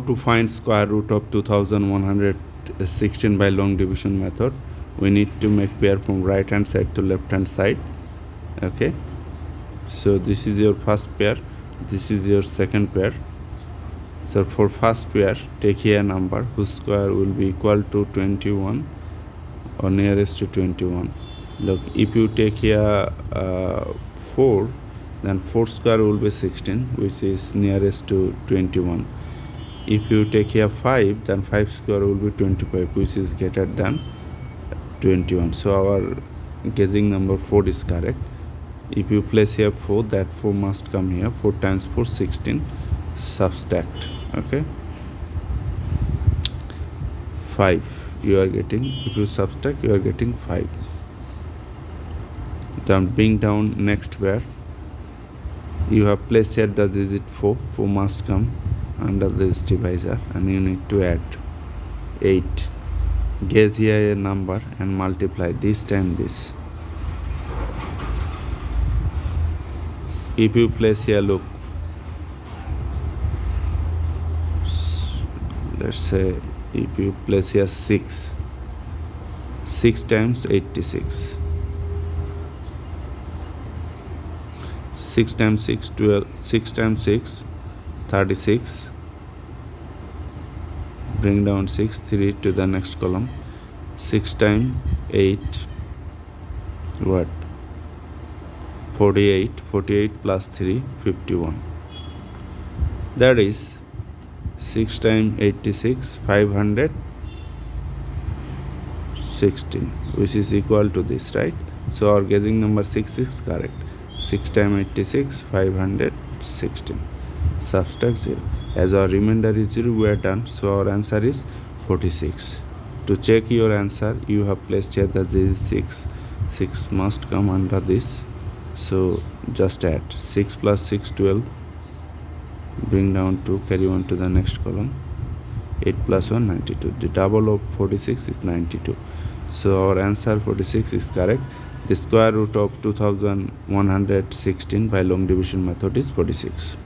to find square root of 2116 by long division method? We need to make pair from right hand side to left hand side. Okay, so this is your first pair, this is your second pair. So for first pair, take here a number whose square will be equal to 21 or nearest to 21. Look, if you take here 4, then 4 square will be 16, which is nearest to 21. If you take here 5, then 5 square will be 25, which is greater than 21. So our guessing number 4 is correct. If you place here 4, that 4 must come here. 4 times 4, 16. Subtract. Okay, 5 you are getting. If you subtract, you are getting 5. Then bring down next pair. You have placed here the digit 4. 4 must come under this divisor, and you need to add 8. Guess here a number and multiply this time this. If you place here, look, let's say if you place here 6 times 86, 6 times 6 12, 6 times 6 36. Bring down 6, 3 to the next column. 6 times 8, what, 48. 48 plus 3, 51. That is 6 times 86, 516, which is equal to this, right? So our guessing number 6 is correct. 6 times 86, 516. Subtract 0. As our remainder is 0, we are done. So our answer is 46. To check your answer, you have placed here that this is 6. 6 must come under this. So just add 6 plus 6, 12. Bring down 2, carry on to the next column. 8 plus 1, 92. The double of 46 is 92. So our answer 46 is correct. The square root of 2116 by long division method is 46.